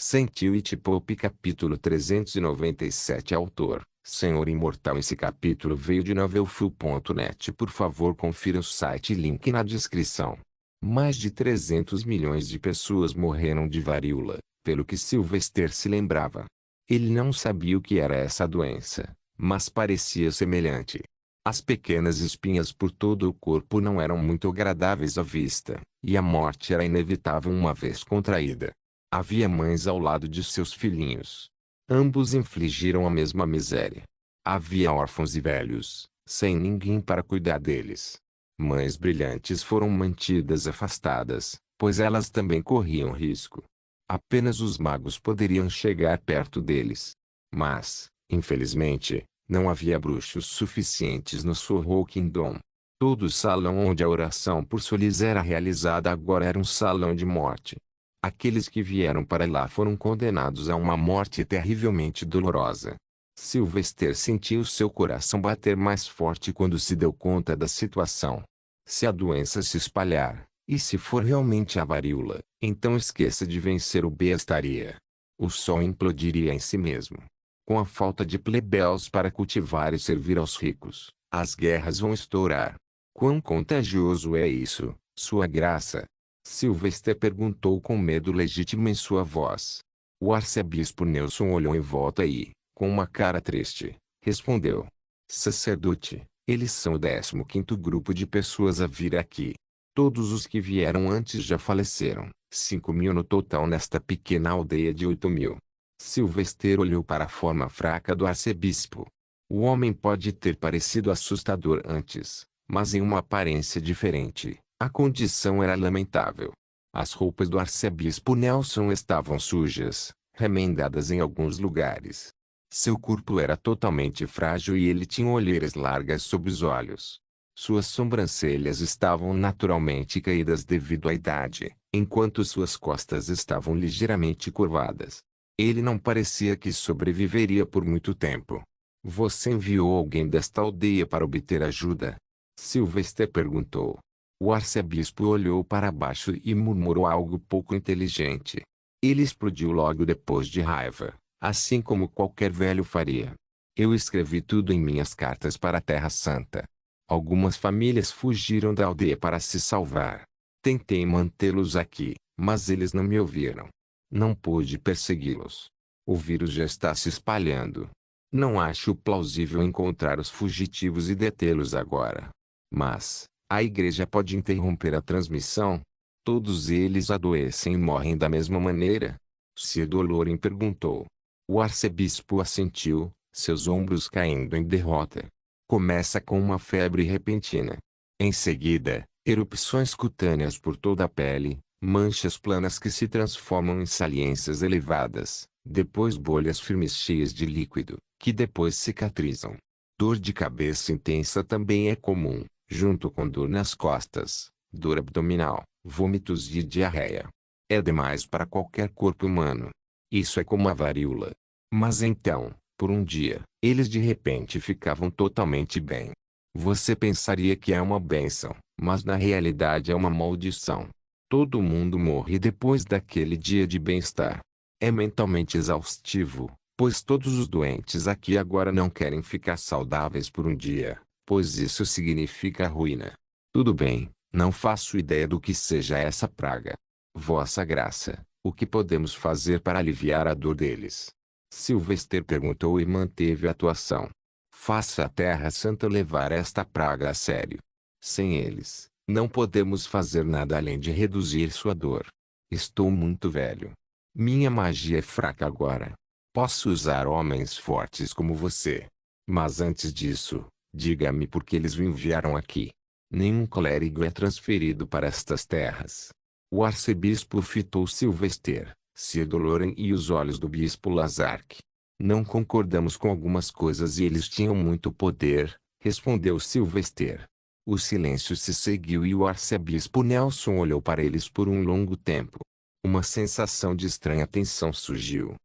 Sentiu It Pope capítulo 397 Autor, Senhor Imortal. Esse capítulo veio de novelfull.net. Por favor confira o site, link na descrição. Mais de 300 milhões de pessoas morreram de varíola, pelo que Sylvester se lembrava. Ele não sabia o que era essa doença, mas parecia semelhante. As pequenas espinhas por todo o corpo não eram muito agradáveis à vista, e a morte era inevitável uma vez contraída. Havia mães ao lado de seus filhinhos. Ambos infligiram a mesma miséria. Havia órfãos e velhos, sem ninguém para cuidar deles. Mães brilhantes foram mantidas afastadas, pois elas também corriam risco. Apenas os magos poderiam chegar perto deles. Mas, infelizmente, não havia bruxos suficientes no Sorrow Kingdom. Todo o salão onde a oração por Solis era realizada agora era um salão de morte. Aqueles que vieram para lá foram condenados a uma morte terrivelmente dolorosa. Sylvester sentiu seu coração bater mais forte quando se deu conta da situação. Se a doença se espalhar, e se for realmente a varíola, então esqueça de vencer o bestaria. O sol implodiria em si mesmo. Com a falta de plebeus para cultivar e servir aos ricos, as guerras vão estourar. Quão contagioso é isso, Sua Graça? Sylvester perguntou com medo legítimo em sua voz. O arcebispo Nelson olhou em volta e, com uma cara triste, respondeu: Sacerdote, eles são o 15º grupo de pessoas a vir aqui. Todos os que vieram antes já faleceram, 5.000 no total nesta pequena aldeia de 8.000. Sylvester olhou para a forma fraca do arcebispo. O homem pode ter parecido assustador antes, mas em uma aparência diferente. A condição era lamentável. As roupas do arcebispo Nelson estavam sujas, remendadas em alguns lugares. Seu corpo era totalmente frágil e ele tinha olheiras largas sob os olhos. Suas sobrancelhas estavam naturalmente caídas devido à idade, enquanto suas costas estavam ligeiramente curvadas. Ele não parecia que sobreviveria por muito tempo. Você enviou alguém desta aldeia para obter ajuda? Sylvester perguntou. O arcebispo olhou para baixo e murmurou algo pouco inteligente. Ele explodiu logo depois de raiva, assim como qualquer velho faria. Eu escrevi tudo em minhas cartas para a Terra Santa. Algumas famílias fugiram da aldeia para se salvar. Tentei mantê-los aqui, mas eles não me ouviram. Não pude persegui-los. O vírus já está se espalhando. Não acho plausível encontrar os fugitivos e detê-los agora. Mas a igreja pode interromper a transmissão? Todos eles adoecem e morrem da mesma maneira? Sir Dolorin perguntou. O arcebispo assentiu, seus ombros caindo em derrota. Começa com uma febre repentina. Em seguida, erupções cutâneas por toda a pele, manchas planas que se transformam em saliências elevadas, depois bolhas firmes cheias de líquido, que depois cicatrizam. Dor de cabeça intensa também é comum, junto com dor nas costas, dor abdominal, vômitos e diarreia. É demais para qualquer corpo humano. Isso é como a varíola. Mas então, por um dia, eles de repente ficavam totalmente bem. Você pensaria que é uma bênção, mas na realidade é uma maldição. Todo mundo morre depois daquele dia de bem-estar. É mentalmente exaustivo, pois todos os doentes aqui agora não querem ficar saudáveis por um dia, pois isso significa ruína. Tudo bem, não faço ideia do que seja essa praga. Vossa Graça, o que podemos fazer para aliviar a dor deles? Sylvester perguntou e manteve a atuação. Faça a Terra Santa levar esta praga a sério. Sem eles, não podemos fazer nada além de reduzir sua dor. Estou muito velho. Minha magia é fraca agora. Posso usar homens fortes como você. Mas antes disso, diga-me por que eles o enviaram aqui. Nenhum clérigo é transferido para estas terras. O arcebispo fitou Sylvester, Sir Dolorin e os olhos do bispo Lazark. Não concordamos com algumas coisas e eles tinham muito poder, respondeu Sylvester. O silêncio se seguiu e o arcebispo Nelson olhou para eles por um longo tempo. Uma sensação de estranha tensão surgiu.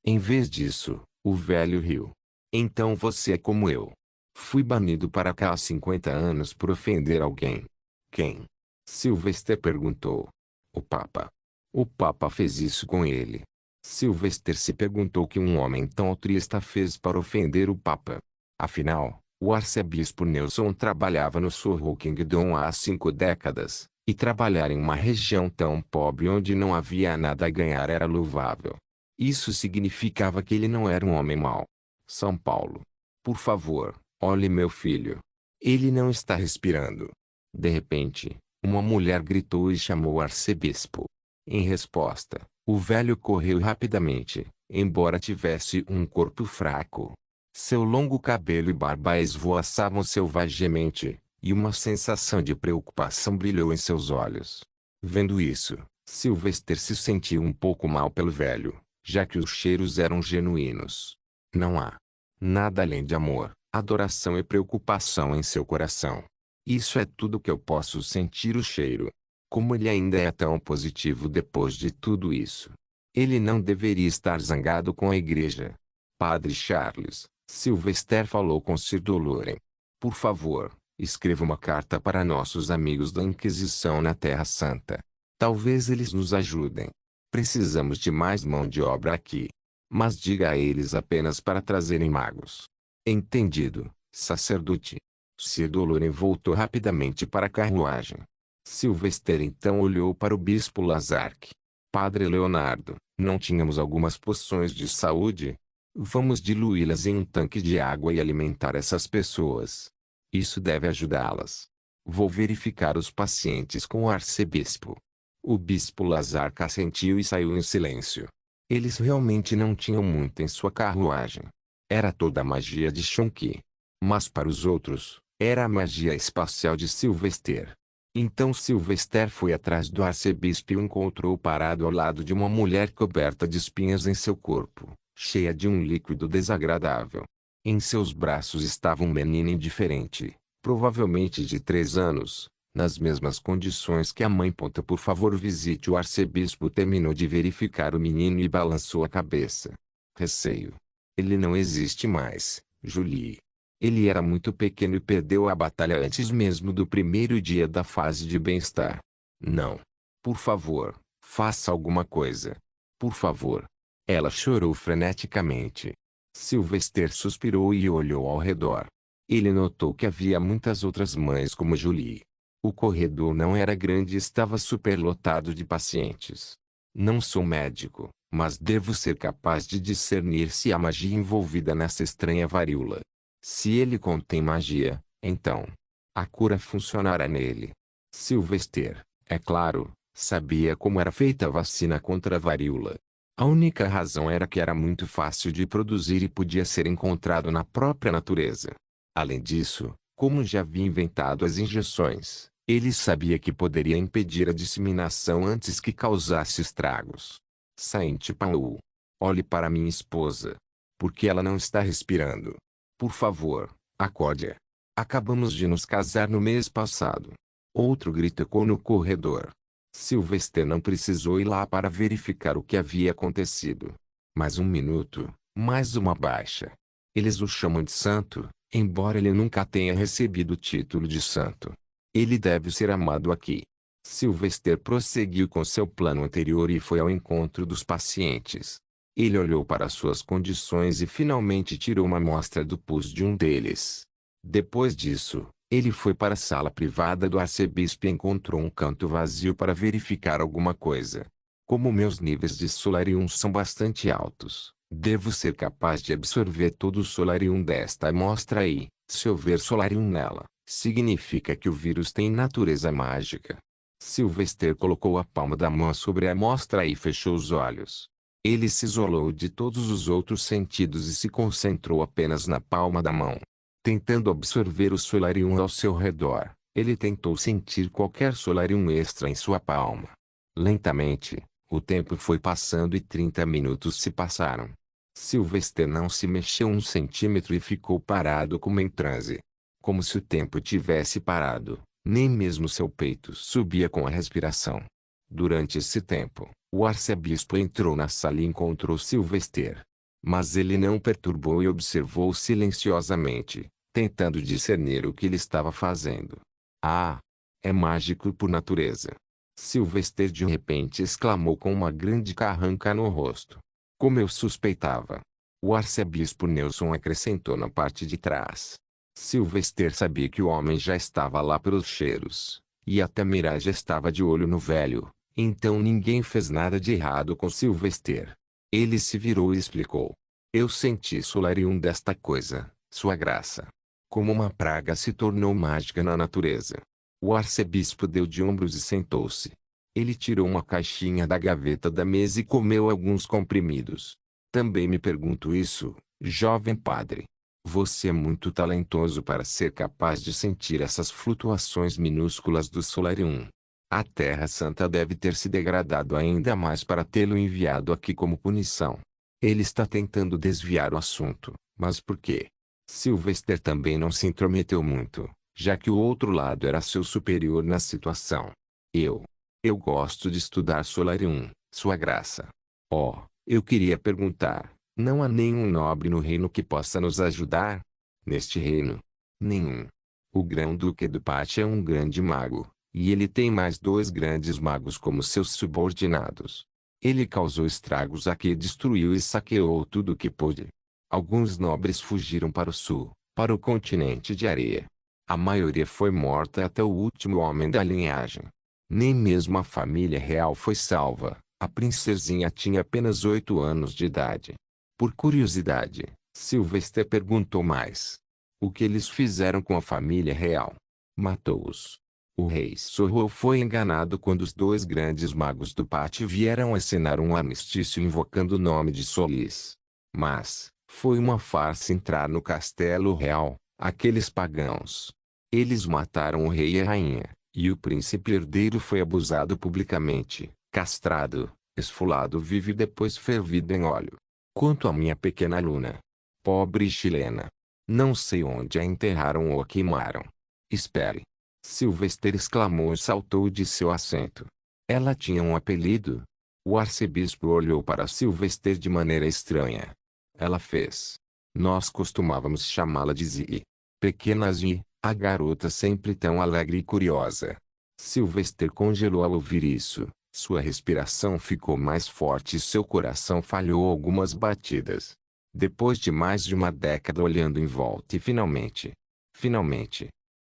Em vez disso, o velho riu. Então você é como eu. Fui banido para cá há 50 anos por ofender alguém. Quem? Sylvester perguntou. O Papa. O Papa fez isso com ele. Sylvester se perguntou o que um homem tão altruísta fez para ofender o Papa. Afinal, o arcebispo Nelson trabalhava no Soho Kingdom há 5 décadas, e trabalhar em uma região tão pobre onde não havia nada a ganhar era louvável. Isso significava que ele não era um homem mau. São Paulo. Por favor, olhe meu filho. Ele não está respirando. De repente, uma mulher gritou e chamou o arcebispo. Em resposta, o velho correu rapidamente, embora tivesse um corpo fraco. Seu longo cabelo e barba esvoaçavam selvagemente, e uma sensação de preocupação brilhou em seus olhos. Vendo isso, Sylvester se sentiu um pouco mal pelo velho, já que os cheiros eram genuínos. Não há nada além de amor, adoração e preocupação em seu coração. Isso é tudo que eu posso sentir o cheiro. Como ele ainda é tão positivo depois de tudo isso. Ele não deveria estar zangado com a igreja. Padre Charles, Sylvester falou com Sir Doloren. Por favor, escreva uma carta para nossos amigos da Inquisição na Terra Santa. Talvez eles nos ajudem. Precisamos de mais mão de obra aqui. Mas diga a eles apenas para trazerem magos. Entendido, sacerdote. Sir Doloren voltou rapidamente para a carruagem. Sylvester então olhou para o bispo Lazark. Padre Leonardo, não tínhamos algumas poções de saúde? Vamos diluí-las em um tanque de água e alimentar essas pessoas. Isso deve ajudá-las. Vou verificar os pacientes com o arcebispo. O bispo Lazark assentiu e saiu em silêncio. Eles realmente não tinham muito em sua carruagem. Era toda a magia de Shonki. Mas para os outros, era a magia espacial de Sylvester. Então Sylvester foi atrás do arcebispo e o encontrou parado ao lado de uma mulher coberta de espinhas em seu corpo, cheia de um líquido desagradável. Em seus braços estava um menino indiferente, provavelmente de 3 anos, nas mesmas condições que a mãe. Por favor, visite o arcebispo. Terminou de verificar o menino e balançou a cabeça. Receio. Ele não existe mais, Julie. Ele era muito pequeno e perdeu a batalha antes mesmo do primeiro dia da fase de bem-estar. Não. Por favor, faça alguma coisa. Por favor. Ela chorou freneticamente. Sylvester suspirou e olhou ao redor. Ele notou que havia muitas outras mães como Julie. O corredor não era grande e estava superlotado de pacientes. Não sou médico, mas devo ser capaz de discernir se há magia envolvida nessa estranha varíola. Se ele contém magia, então a cura funcionará nele. Sylvester, é claro, sabia como era feita a vacina contra a varíola. A única razão era que era muito fácil de produzir e podia ser encontrado na própria natureza. Além disso, como já havia inventado as injeções, ele sabia que poderia impedir a disseminação antes que causasse estragos. Saint Paul, olhe para minha esposa. Porque ela não está respirando. Por favor, acorde-a. Acabamos de nos casar no mês passado. Outro grito ecoou no corredor. Sylvester não precisou ir lá para verificar o que havia acontecido. Mais um minuto, mais uma baixa. Eles o chamam de santo, embora ele nunca tenha recebido o título de santo. Ele deve ser amado aqui. Sylvester prosseguiu com seu plano anterior e foi ao encontro dos pacientes. Ele olhou para suas condições e finalmente tirou uma amostra do pulso de um deles. Depois disso, ele foi para a sala privada do arcebispo e encontrou um canto vazio para verificar alguma coisa. Como meus níveis de solarium são bastante altos, devo ser capaz de absorver todo o solarium desta amostra e, se houver solarium nela, significa que o vírus tem natureza mágica. Sylvester colocou a palma da mão sobre a amostra e fechou os olhos. Ele se isolou de todos os outros sentidos e se concentrou apenas na palma da mão. Tentando absorver o solarium ao seu redor, ele tentou sentir qualquer solarium extra em sua palma. Lentamente, o tempo foi passando e 30 minutos se passaram. Sylvester não se mexeu um centímetro e ficou parado como em transe. Como se o tempo tivesse parado, nem mesmo seu peito subia com a respiração. Durante esse tempo, o arcebispo entrou na sala e encontrou Sylvester. Mas ele não perturbou e observou silenciosamente, tentando discernir o que ele estava fazendo. Ah! É mágico por natureza. Sylvester de repente exclamou com uma grande carranca no rosto. Como eu suspeitava. O arcebispo Nelson acrescentou na parte de trás. Sylvester sabia que o homem já estava lá pelos cheiros, e até Mirage estava de olho no velho, então ninguém fez nada de errado com Sylvester. Ele se virou e explicou. Eu senti solarium desta coisa, sua graça. Como uma praga se tornou mágica na natureza. O arcebispo deu de ombros e sentou-se. Ele tirou uma caixinha da gaveta da mesa e comeu alguns comprimidos. Também me pergunto isso, jovem padre. Você é muito talentoso para ser capaz de sentir essas flutuações minúsculas do solarium. A Terra Santa deve ter se degradado ainda mais para tê-lo enviado aqui como punição. Ele está tentando desviar o assunto, mas por quê? Sylvester também não se intrometeu muito, já que o outro lado era seu superior na situação. Eu gosto de estudar solarium, sua graça. Oh, eu queria perguntar, não há nenhum nobre no reino que possa nos ajudar? Neste reino? Nenhum. O Grão-Duque do Pate é um grande mago, e ele tem mais 2 grandes magos como seus subordinados. Ele causou estragos aqui e destruiu e saqueou tudo o que pôde. Alguns nobres fugiram para o sul, para o continente de areia. A maioria foi morta até o último homem da linhagem. Nem mesmo a família real foi salva. A princesinha tinha apenas 8 anos de idade. Por curiosidade, Sylvester perguntou mais. O que eles fizeram com a família real? Matou-os. O rei Sorro foi enganado quando os 2 grandes magos do pátio vieram assinar um armistício invocando o nome de Solis. Mas, foi uma farsa entrar no castelo real, aqueles pagãos. Eles mataram o rei e a rainha, e o príncipe herdeiro foi abusado publicamente, castrado, esfolado vivo e depois fervido em óleo. Quanto à minha pequena Luna, pobre chilena, não sei onde a enterraram ou a queimaram. Espere. Sylvester exclamou e saltou de seu assento. Ela tinha um apelido? O arcebispo olhou para Sylvester de maneira estranha. Ela fez. Nós costumávamos chamá-la de Zee. Pequena Zee, a garota sempre tão alegre e curiosa. Sylvester congelou ao ouvir isso. Sua respiração ficou mais forte e seu coração falhou algumas batidas. Depois de mais de uma década olhando em volta e finalmente,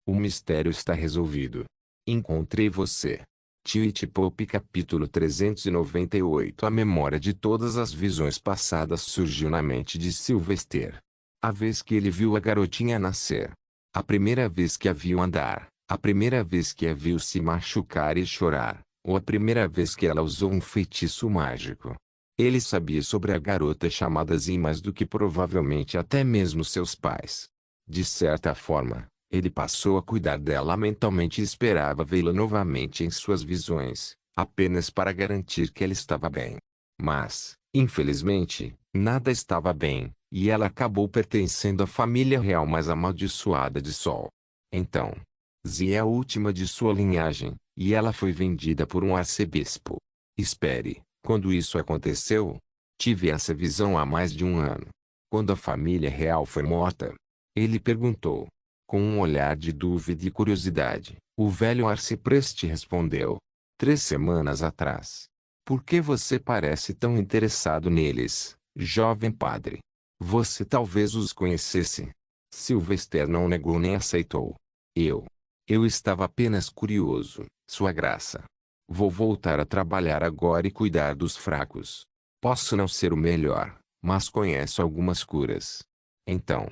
o mistério está resolvido. Encontrei você. Twitch Pop capítulo 398. A memória de todas as visões passadas surgiu na mente de Sylvester. A vez que ele viu a garotinha nascer. A primeira vez que a viu andar. A primeira vez que a viu se machucar e chorar. Ou a primeira vez que ela usou um feitiço mágico. Ele sabia sobre a garota chamada Zee mais do que provavelmente até mesmo seus pais. De certa forma, ele passou a cuidar dela mentalmente e esperava vê-la novamente em suas visões, apenas para garantir que ela estava bem. Mas, infelizmente, nada estava bem, e ela acabou pertencendo à família real mais amaldiçoada de Sol. Então, Zee é a última de sua linhagem, e ela foi vendida por um arcebispo. Espere, quando isso aconteceu? Tive essa visão há mais de um ano. Quando a família real foi morta? Ele perguntou. Com um olhar de dúvida e curiosidade, o velho arcipreste respondeu. 3 semanas atrás. Por que você parece tão interessado neles, jovem padre? Você talvez os conhecesse. Sylvester não negou nem aceitou. Eu estava apenas curioso, sua graça. Vou voltar a trabalhar agora e cuidar dos fracos. Posso não ser o melhor, mas conheço algumas curas. Então,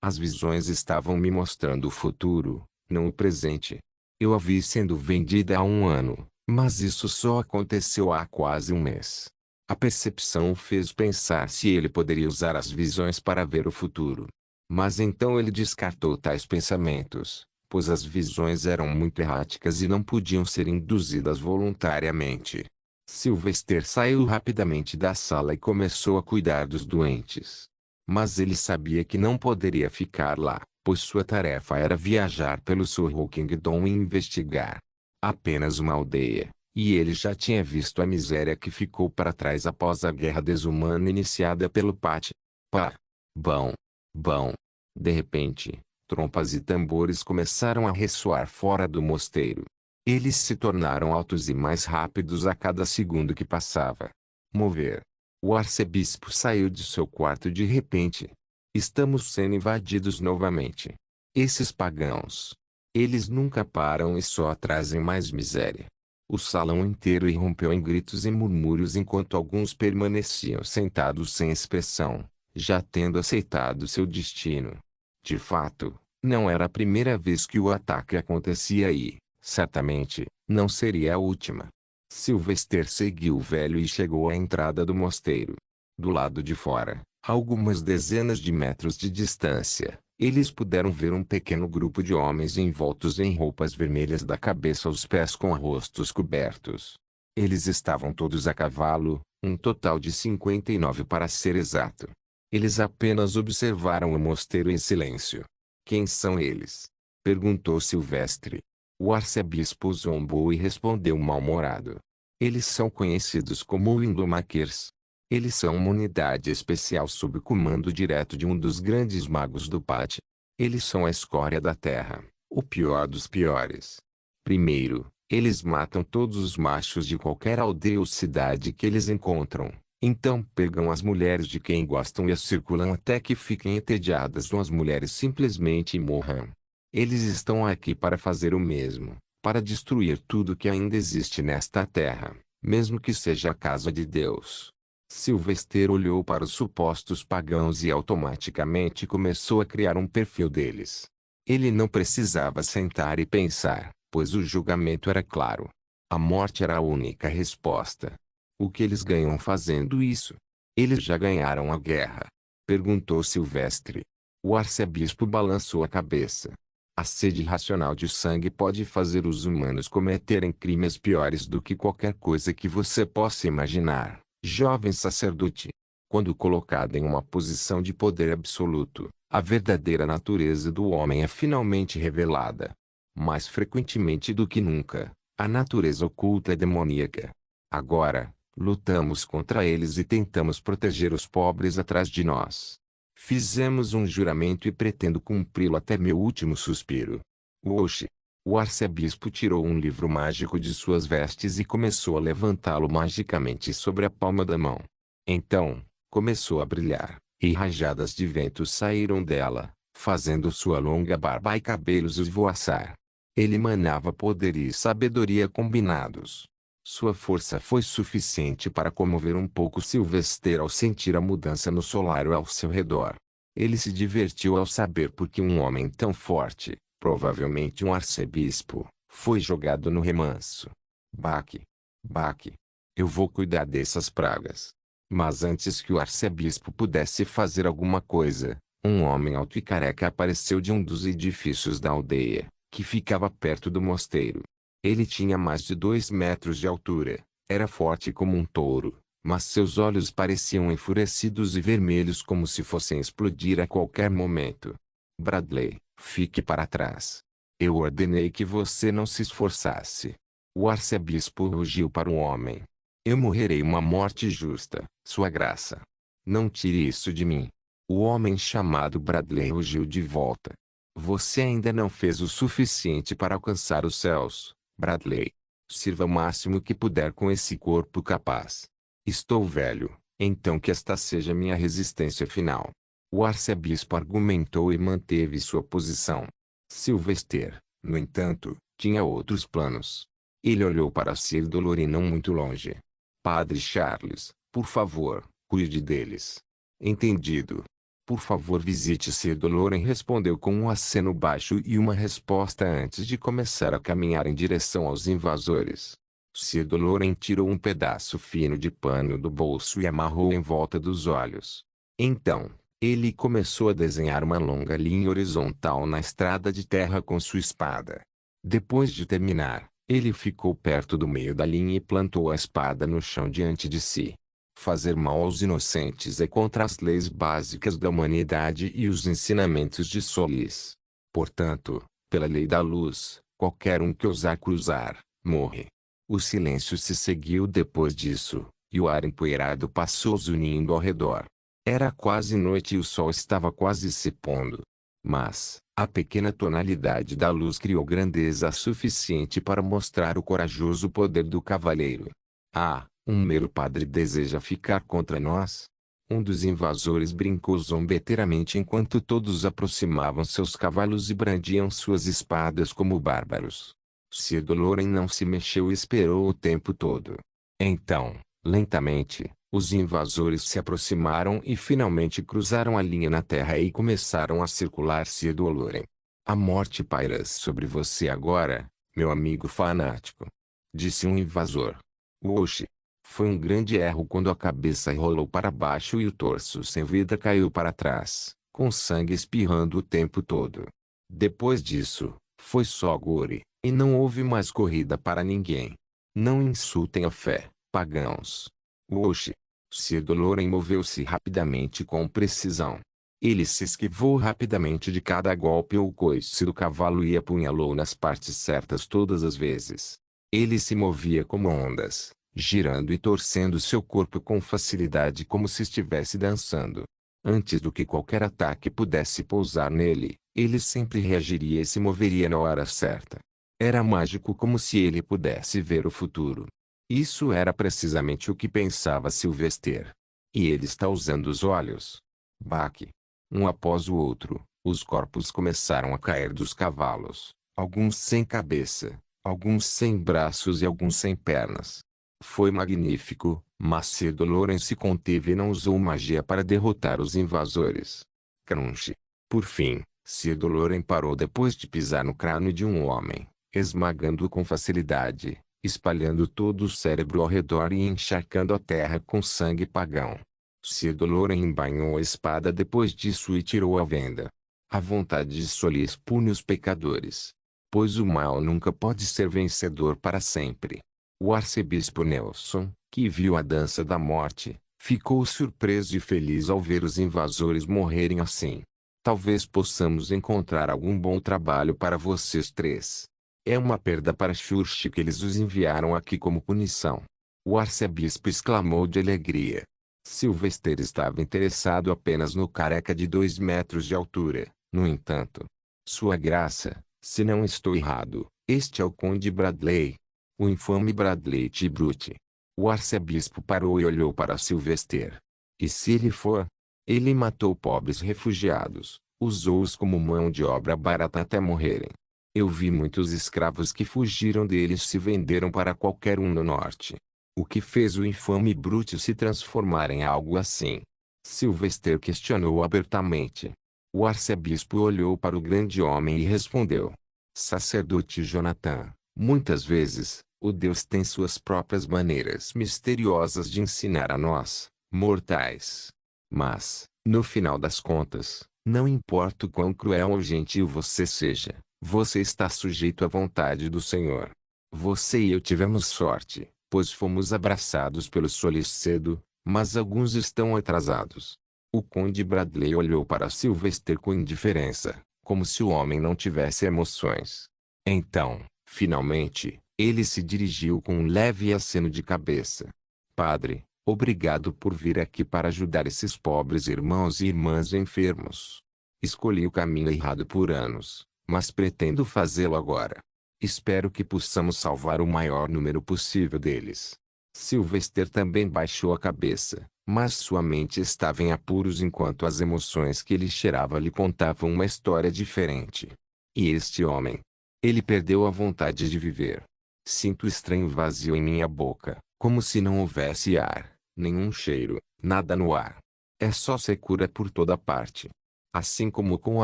as visões estavam me mostrando o futuro, não o presente. Eu a vi sendo vendida há um ano, mas isso só aconteceu há quase um mês. A percepção o fez pensar se ele poderia usar as visões para ver o futuro. Mas então ele descartou tais pensamentos, pois as visões eram muito erráticas e não podiam ser induzidas voluntariamente. Sylvester saiu rapidamente da sala e começou a cuidar dos doentes. Mas ele sabia que não poderia ficar lá, pois sua tarefa era viajar pelo Sorro Kingdom e investigar apenas uma aldeia, e ele já tinha visto a miséria que ficou para trás após a guerra desumana iniciada pelo Pate. Pá! Bom! Bom! De repente, trompas e tambores começaram a ressoar fora do mosteiro. Eles se tornaram altos e mais rápidos a cada segundo que passava. Mover. O arcebispo saiu de seu quarto de repente. Estamos sendo invadidos novamente. Esses pagãos. Eles nunca param e só trazem mais miséria. O salão inteiro irrompeu em gritos e murmúrios enquanto alguns permaneciam sentados sem expressão, já tendo aceitado seu destino. De fato, não era a primeira vez que o ataque acontecia e, certamente, não seria a última. Sylvester seguiu o velho e chegou à entrada do mosteiro. Do lado de fora, a algumas dezenas de metros de distância, eles puderam ver um pequeno grupo de homens envoltos em roupas vermelhas da cabeça aos pés com rostos cobertos. Eles estavam todos a cavalo, um total de 59 para ser exato. Eles apenas observaram o mosteiro em silêncio. Quem são eles? Perguntou Silvestre. O arcebispo zombou e respondeu mal-humorado. Eles são conhecidos como Windmakers. Eles são uma unidade especial sob comando direto de um dos grandes magos do Pate. Eles são a escória da terra, o pior dos piores. Primeiro, eles matam todos os machos de qualquer aldeia ou cidade que eles encontram. Então pegam as mulheres de quem gostam e as circulam até que fiquem entediadas ou as mulheres simplesmente morram. Eles estão aqui para fazer o mesmo, para destruir tudo que ainda existe nesta terra, mesmo que seja a casa de Deus. Sylvester olhou para os supostos pagãos e automaticamente começou a criar um perfil deles. Ele não precisava sentar e pensar, pois o julgamento era claro. A morte era a única resposta. O que eles ganham fazendo isso? Eles já ganharam a guerra? Perguntou Silvestre. O arcebispo balançou a cabeça. A sede irracional de sangue pode fazer os humanos cometerem crimes piores do que qualquer coisa que você possa imaginar, jovem sacerdote. Quando colocada em uma posição de poder absoluto, a verdadeira natureza do homem é finalmente revelada. Mais frequentemente do que nunca, a natureza oculta é demoníaca. Agora, lutamos contra eles e tentamos proteger os pobres atrás de nós. Fizemos um juramento e pretendo cumpri-lo até meu último suspiro. Oxe! O arcebispo tirou um livro mágico de suas vestes e começou a levantá-lo magicamente sobre a palma da mão. Então, começou a brilhar, e rajadas de vento saíram dela, fazendo sua longa barba e cabelos esvoaçar. Ele manava poder e sabedoria combinados. Sua força foi suficiente para comover um pouco Sylvester ao sentir a mudança no solário ao seu redor. Ele se divertiu ao saber por que um homem tão forte, provavelmente um arcebispo, foi jogado no remanso. Baque. Baque. Eu vou cuidar dessas pragas. Mas antes que o arcebispo pudesse fazer alguma coisa, um homem alto e careca apareceu de um dos edifícios da aldeia, que ficava perto do mosteiro. Ele tinha mais de 2 metros de altura, era forte como um touro, mas seus olhos pareciam enfurecidos e vermelhos como se fossem explodir a qualquer momento. Bradley, fique para trás. Eu ordenei que você não se esforçasse. O arcebispo rugiu para o homem. Eu morrerei uma morte justa, sua graça. Não tire isso de mim. O homem chamado Bradley rugiu de volta. Você ainda não fez o suficiente para alcançar os céus, Bradley. Sirva o máximo que puder com esse corpo capaz. Estou velho, então que esta seja minha resistência final. O arcebispo argumentou e manteve sua posição. Sylvester, no entanto, tinha outros planos. Ele olhou para Sir Dolor não muito longe. Padre Charles, por favor, cuide deles. Entendido. Por favor, visite Sir Doloren, respondeu com um aceno baixo e uma resposta antes de começar a caminhar em direção aos invasores. Sir Doloren tirou um pedaço fino de pano do bolso e amarrou em volta dos olhos. Então, ele começou a desenhar uma longa linha horizontal na estrada de terra com sua espada. Depois de terminar, ele ficou perto do meio da linha e plantou a espada no chão diante de si. Fazer mal aos inocentes é contra as leis básicas da humanidade e os ensinamentos de Solis. Portanto, pela lei da luz, qualquer um que ousar cruzar, morre. O silêncio se seguiu depois disso, e o ar empoeirado passou zunindo ao redor. Era quase noite e o sol estava quase se pondo. Mas, a pequena tonalidade da luz criou grandeza suficiente para mostrar o corajoso poder do cavaleiro. Ah, um mero padre deseja ficar contra nós? Um dos invasores brincou zombeteiramente enquanto todos aproximavam seus cavalos e brandiam suas espadas como bárbaros. Sir Doloren não se mexeu e esperou o tempo todo. Então, lentamente, os invasores se aproximaram e finalmente cruzaram a linha na terra e começaram a circular Sir Doloren. A morte paira sobre você agora, meu amigo fanático, disse um invasor. Oxe! Foi um grande erro quando a cabeça rolou para baixo e o torso sem vida caiu para trás, com sangue espirrando o tempo todo. Depois disso, foi só gore, e não houve mais corrida para ninguém. Não insultem a fé, pagãos. Oxe! Sir Doloren moveu-se rapidamente com precisão. Ele se esquivou rapidamente de cada golpe ou coice do cavalo e apunhalou nas partes certas todas as vezes. Ele se movia como ondas, girando e torcendo seu corpo com facilidade como se estivesse dançando. Antes do que qualquer ataque pudesse pousar nele, ele sempre reagiria e se moveria na hora certa. Era mágico como se ele pudesse ver o futuro. Isso era precisamente o que pensava Sylvester. E ele está usando os olhos. Baque. Um após o outro, os corpos começaram a cair dos cavalos, alguns sem cabeça, alguns sem braços e alguns sem pernas. Foi magnífico, mas Sir Doloren se conteve e não usou magia para derrotar os invasores. Crunch. Por fim, Sir Doloren parou depois de pisar no crânio de um homem, esmagando-o com facilidade, espalhando todo o cérebro ao redor e encharcando a terra com sangue pagão. Sir Doloren embainhou a espada depois disso e tirou a venda. A vontade de Soli expune os pecadores. Pois o mal nunca pode ser vencedor para sempre. O arcebispo Nelson, que viu a dança da morte, ficou surpreso e feliz ao ver os invasores morrerem assim. Talvez possamos encontrar algum bom trabalho para vocês três. É uma perda para Church que eles os enviaram aqui como punição. O arcebispo exclamou de alegria. Sylvester estava interessado apenas no careca de 2 metros de altura, no entanto. Sua graça, se não estou errado, este é o conde Bradley. O infame Bradley Brute. O arcebispo parou e olhou para Sylvester. E se ele for? Ele matou pobres refugiados, usou-os como mão de obra barata até morrerem. Eu vi muitos escravos que fugiram deles e se venderam para qualquer um no norte. O que fez o infame Brute se transformar em algo assim? Sylvester questionou abertamente. O arcebispo olhou para o grande homem e respondeu. Sacerdote Jonathan, muitas vezes, o Deus tem suas próprias maneiras misteriosas de ensinar a nós, mortais. Mas, no final das contas, não importa o quão cruel ou gentil você seja, você está sujeito à vontade do Senhor. Você e eu tivemos sorte, pois fomos abraçados pelo Soli cedo, mas alguns estão atrasados. O conde Bradley olhou para Sylvester com indiferença, como se o homem não tivesse emoções. Então, finalmente, ele se dirigiu com um leve aceno de cabeça. Padre, obrigado por vir aqui para ajudar esses pobres irmãos e irmãs enfermos. Escolhi o caminho errado por anos, mas pretendo fazê-lo agora. Espero que possamos salvar o maior número possível deles. Sylvester também baixou a cabeça, mas sua mente estava em apuros enquanto as emoções que ele cheirava lhe contavam uma história diferente. E este homem? Ele perdeu a vontade de viver. Sinto estranho vazio em minha boca, como se não houvesse ar, nenhum cheiro, nada no ar. É só secura por toda parte. Assim como com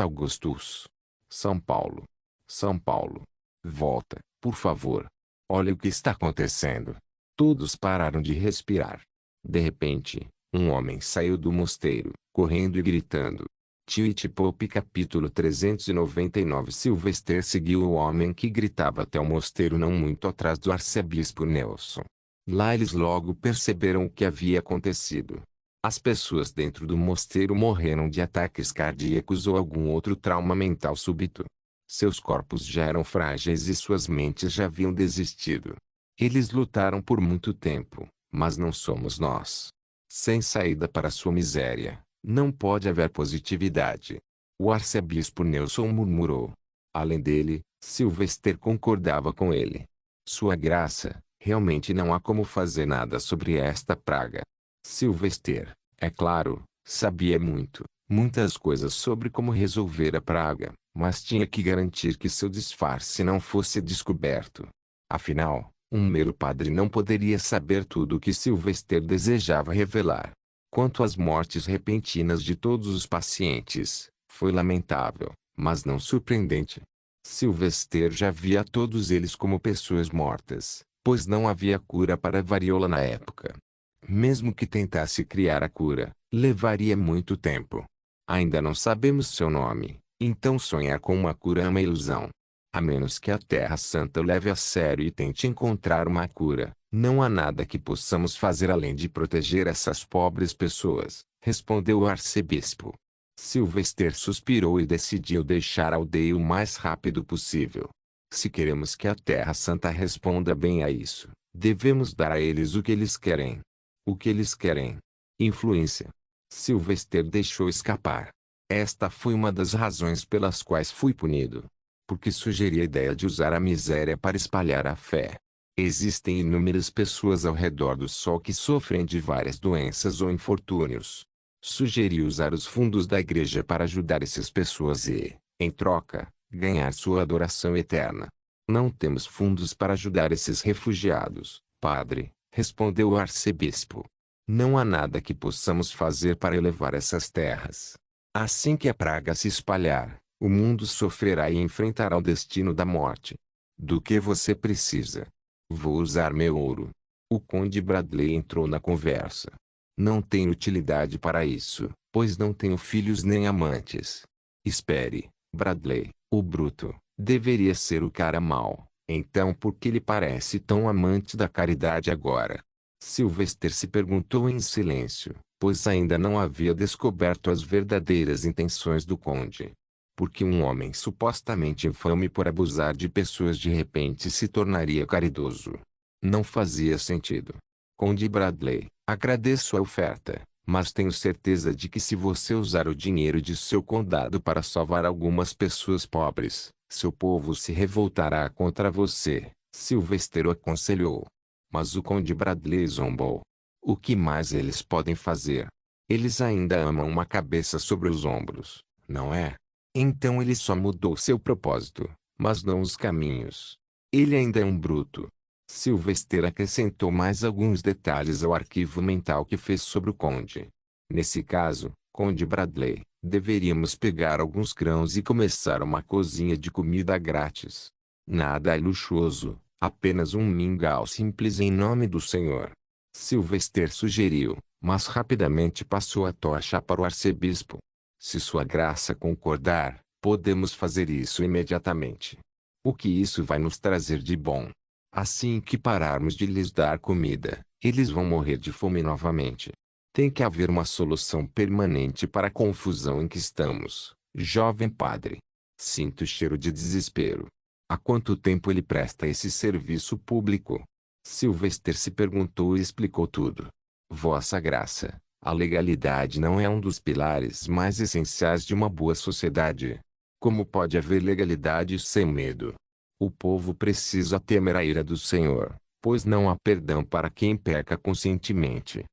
Augustus. São Paulo. São Paulo. Volta, por favor. Olha o que está acontecendo. Todos pararam de respirar. De repente, um homem saiu do mosteiro, correndo e gritando. Twitch Pop capítulo 399 Sylvester seguiu o homem que gritava até o mosteiro não muito atrás do arcebispo Nelson. Lá eles logo perceberam o que havia acontecido. As pessoas dentro do mosteiro morreram de ataques cardíacos ou algum outro trauma mental súbito. Seus corpos já eram frágeis e suas mentes já haviam desistido. Eles lutaram por muito tempo, mas não somos nós. Sem saída para sua miséria, não pode haver positividade. O arcebispo Nelson murmurou. Além dele, Sylvester concordava com ele. Sua graça, realmente não há como fazer nada sobre esta praga. Sylvester, é claro, sabia muitas coisas sobre como resolver a praga, mas tinha que garantir que seu disfarce não fosse descoberto. Afinal, um mero padre não poderia saber tudo o que Sylvester desejava revelar. Quanto às mortes repentinas de todos os pacientes, foi lamentável, mas não surpreendente. Sylvester já via todos eles como pessoas mortas, pois não havia cura para a varíola na época. Mesmo que tentasse criar a cura, levaria muito tempo. Ainda não sabemos seu nome, então sonhar com uma cura é uma ilusão. A menos que a Terra Santa o leve a sério e tente encontrar uma cura, não há nada que possamos fazer além de proteger essas pobres pessoas, respondeu o arcebispo. Sylvester suspirou e decidiu deixar a aldeia o mais rápido possível. Se queremos que a Terra Santa responda bem a isso, devemos dar a eles o que eles querem. O que eles querem? Influência. Sylvester deixou escapar. Esta foi uma das razões pelas quais fui punido. Porque sugeri a ideia de usar a miséria para espalhar a fé. Existem inúmeras pessoas ao redor do sol que sofrem de várias doenças ou infortúnios. Sugeri usar os fundos da igreja para ajudar essas pessoas e, em troca, ganhar sua adoração eterna. Não temos fundos para ajudar esses refugiados, padre, respondeu o arcebispo. Não há nada que possamos fazer para elevar essas terras. Assim que a praga se espalhar, o mundo sofrerá e enfrentará o destino da morte. Do que você precisa? Vou usar meu ouro. O conde Bradley entrou na conversa. Não tenho utilidade para isso, pois não tenho filhos nem amantes. Espere, Bradley, o bruto, deveria ser o cara mau. Então por que ele parece tão amante da caridade agora? Sylvester se perguntou em silêncio, pois ainda não havia descoberto as verdadeiras intenções do conde. Porque um homem supostamente infame por abusar de pessoas de repente se tornaria caridoso? Não fazia sentido. Conde Bradley, agradeço a oferta, mas tenho certeza de que se você usar o dinheiro de seu condado para salvar algumas pessoas pobres, seu povo se revoltará contra você, Sylvester o aconselhou. Mas o conde Bradley zombou. O que mais eles podem fazer? Eles ainda amam uma cabeça sobre os ombros, não é? Então ele só mudou seu propósito, mas não os caminhos. Ele ainda é um bruto. Sylvester acrescentou mais alguns detalhes ao arquivo mental que fez sobre o conde. Nesse caso, conde Bradley, deveríamos pegar alguns grãos e começar uma cozinha de comida grátis. Nada luxuoso, apenas um mingau simples em nome do Senhor. Sylvester sugeriu, mas rapidamente passou a tocha para o arcebispo. Se sua graça concordar, podemos fazer isso imediatamente. O que isso vai nos trazer de bom? Assim que pararmos de lhes dar comida, eles vão morrer de fome novamente. Tem que haver uma solução permanente para a confusão em que estamos, jovem padre. Sinto cheiro de desespero. Há quanto tempo ele presta esse serviço público? Sylvester se perguntou e explicou tudo. Vossa Graça, a legalidade não é um dos pilares mais essenciais de uma boa sociedade. Como pode haver legalidade sem medo? O povo precisa temer a ira do Senhor, pois não há perdão para quem peca conscientemente.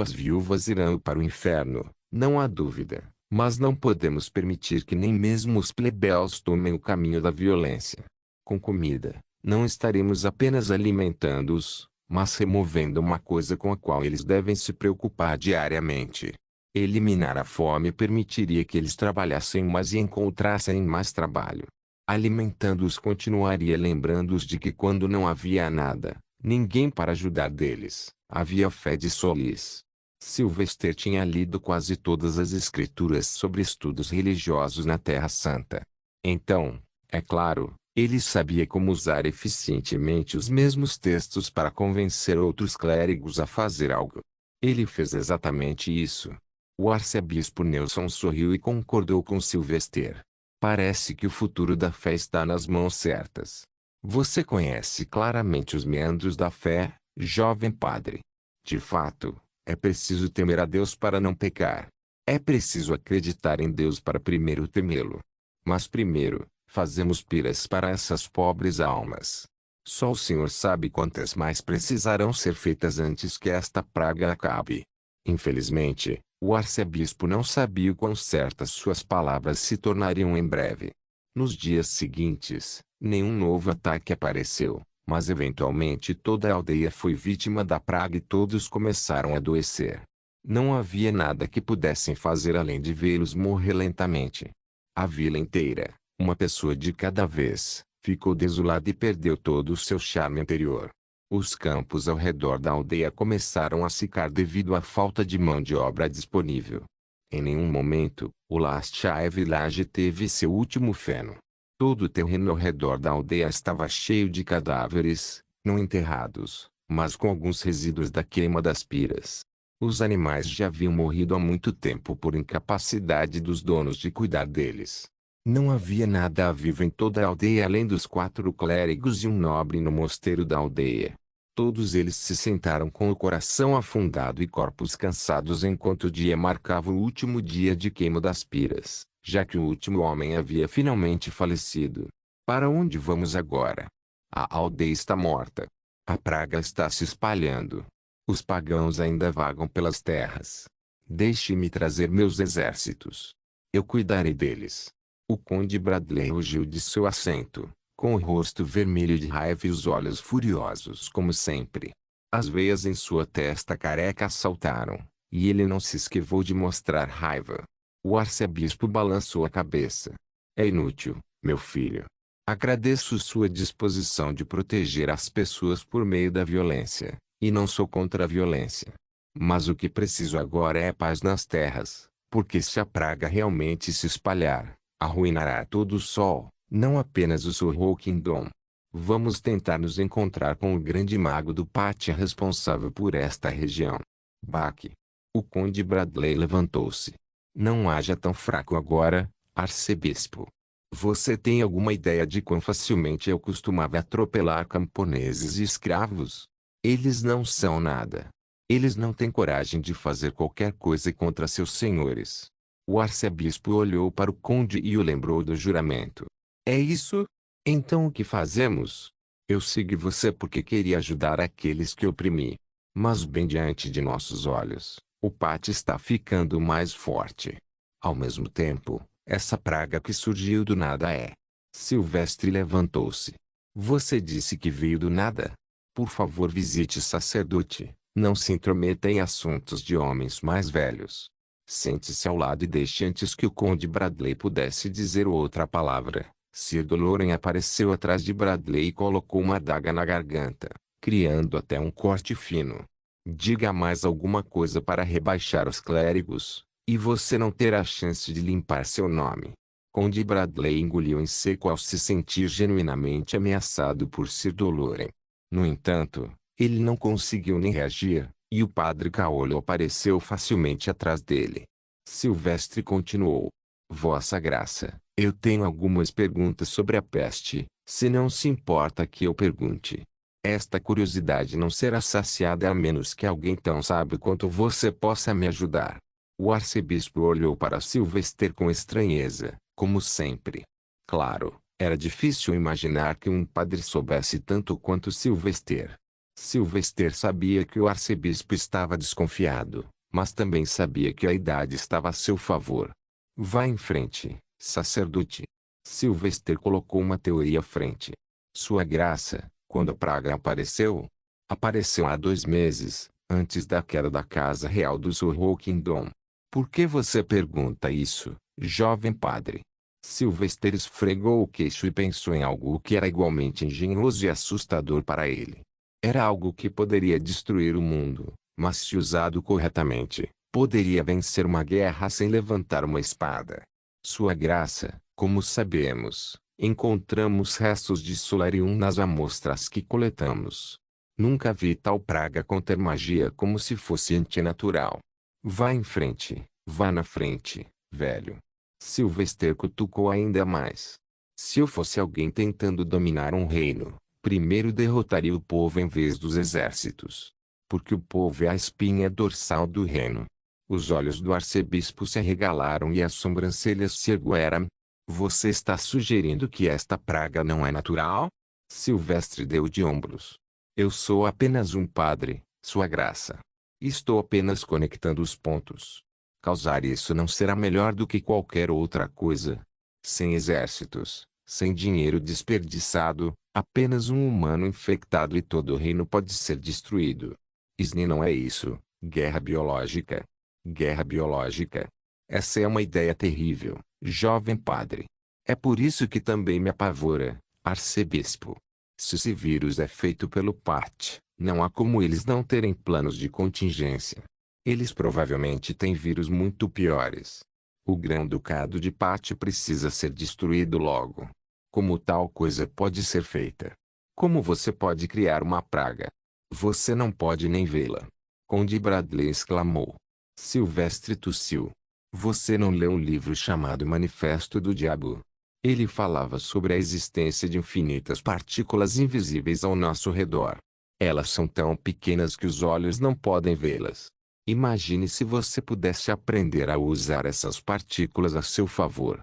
As viúvas irão para o inferno, não há dúvida, mas não podemos permitir que nem mesmo os plebeus tomem o caminho da violência. Com comida, não estaremos apenas alimentando-os, mas removendo uma coisa com a qual eles devem se preocupar diariamente. Eliminar a fome permitiria que eles trabalhassem mais e encontrassem mais trabalho. Alimentando-os continuaria lembrando-os de que quando não havia nada, ninguém para ajudar deles, havia fé de Solis. Sylvester tinha lido quase todas as escrituras sobre estudos religiosos na Terra Santa. Então, é claro, ele sabia como usar eficientemente os mesmos textos para convencer outros clérigos a fazer algo. Ele fez exatamente isso. O arcebispo Nelson sorriu e concordou com Sylvester. Parece que o futuro da fé está nas mãos certas. Você conhece claramente os meandros da fé, jovem padre. De fato, é preciso temer a Deus para não pecar. É preciso acreditar em Deus para primeiro temê-lo. Mas primeiro, fazemos piras para essas pobres almas. Só o Senhor sabe quantas mais precisarão ser feitas antes que esta praga acabe. Infelizmente, o arcebispo não sabia o quão certas suas palavras se tornariam em breve. Nos dias seguintes, nenhum novo ataque apareceu, mas eventualmente toda a aldeia foi vítima da praga e todos começaram a adoecer. Não havia nada que pudessem fazer além de vê-los morrer lentamente. A vila inteira, uma pessoa de cada vez, ficou desolada e perdeu todo o seu charme anterior. Os campos ao redor da aldeia começaram a secar devido à falta de mão de obra disponível. Em nenhum momento, o Lastchaia Village teve seu último feno. Todo o terreno ao redor da aldeia estava cheio de cadáveres, não enterrados, mas com alguns resíduos da queima das piras. Os animais já haviam morrido há muito tempo por incapacidade dos donos de cuidar deles. Não havia nada vivo em toda a aldeia além dos 4 clérigos e um nobre no mosteiro da aldeia. Todos eles se sentaram com o coração afundado e corpos cansados enquanto o dia marcava o último dia de queima das piras, já que o último homem havia finalmente falecido. Para onde vamos agora? A aldeia está morta. A praga está se espalhando. Os pagãos ainda vagam pelas terras. Deixe-me trazer meus exércitos. Eu cuidarei deles. O conde Bradley rugiu de seu assento, com o rosto vermelho de raiva e os olhos furiosos como sempre. As veias em sua testa careca saltaram, e ele não se esquivou de mostrar raiva. O arcebispo balançou a cabeça. É inútil, meu filho. Agradeço sua disposição de proteger as pessoas por meio da violência, e não sou contra a violência. Mas o que preciso agora é paz nas terras, porque se a praga realmente se espalhar, arruinará todo o sol, não apenas o Surrey Kingdom. Vamos tentar nos encontrar com o grande mago do Pátia responsável por esta região. Baque. O conde Bradley levantou-se. Não haja tão fraco agora, arcebispo. Você tem alguma ideia de quão facilmente eu costumava atropelar camponeses e escravos? Eles não são nada. Eles não têm coragem de fazer qualquer coisa contra seus senhores. O arcebispo olhou para o conde e o lembrou do juramento. É isso? Então o que fazemos? Eu segui você porque queria ajudar aqueles que oprimi. Mas bem diante de nossos olhos, o Pátia está ficando mais forte. Ao mesmo tempo, essa praga que surgiu do nada é. Silvestre levantou-se. Você disse que veio do nada? Por favor, visite sacerdote. Não se intrometa em assuntos de homens mais velhos. Sente-se ao lado e deixe antes que o conde Bradley pudesse dizer outra palavra. Sir Doloren apareceu atrás de Bradley e colocou uma adaga na garganta, criando até um corte fino. Diga mais alguma coisa para rebaixar os clérigos, e você não terá chance de limpar seu nome. Conde Bradley engoliu em seco ao se sentir genuinamente ameaçado por Sir Doloren. No entanto, ele não conseguiu nem reagir, e o padre Caolho apareceu facilmente atrás dele. Silvestre continuou. Vossa Graça, eu tenho algumas perguntas sobre a peste, se não se importa que eu pergunte. Esta curiosidade não será saciada a menos que alguém tão sábio quanto você possa me ajudar. O arcebispo olhou para Silvestre com estranheza, como sempre. Claro, era difícil imaginar que um padre soubesse tanto quanto Silvestre. Silvestre sabia que o arcebispo estava desconfiado, mas também sabia que a idade estava a seu favor. Vá em frente, sacerdote. Silvestre colocou uma teoria à frente. Sua Graça, quando a praga apareceu? Apareceu há 2 meses, antes da queda da Casa Real do Surrey Kingdom. Por que você pergunta isso, jovem padre? Silvestre esfregou o queixo e pensou em algo que era igualmente engenhoso e assustador para ele. Era algo que poderia destruir o mundo, mas se usado corretamente, poderia vencer uma guerra sem levantar uma espada. Sua Graça, como sabemos, encontramos restos de Solarium nas amostras que coletamos. Nunca vi tal praga conter magia como se fosse antinatural. Vá em frente, vá na frente, velho. Silvestre cutucou ainda mais. Se eu fosse alguém tentando dominar um reino, primeiro derrotaria o povo em vez dos exércitos. Porque o povo é a espinha dorsal do reino. Os olhos do arcebispo se arregalaram e as sobrancelhas se ergueram. Você está sugerindo que esta praga não é natural? Silvestre deu de ombros. Eu sou apenas um padre, Sua Graça. Estou apenas conectando os pontos. Causar isso não será melhor do que qualquer outra coisa. Sem exércitos, sem dinheiro desperdiçado, apenas um humano infectado e todo o reino pode ser destruído. Isni não é isso, guerra biológica. Guerra biológica. Essa é uma ideia terrível, jovem padre. É por isso que também me apavora, arcebispo. Se esse vírus é feito pelo PAT, não há como eles não terem planos de contingência. Eles provavelmente têm vírus muito piores. O Grão-Ducado de Pate precisa ser destruído logo. Como tal coisa pode ser feita? Como você pode criar uma praga? Você não pode nem vê-la. Conde Bradley exclamou. Silvestre tossiu. Você não leu um livro chamado Manifesto do Diabo? Ele falava sobre a existência de infinitas partículas invisíveis ao nosso redor. Elas são tão pequenas que os olhos não podem vê-las. Imagine se você pudesse aprender a usar essas partículas a seu favor.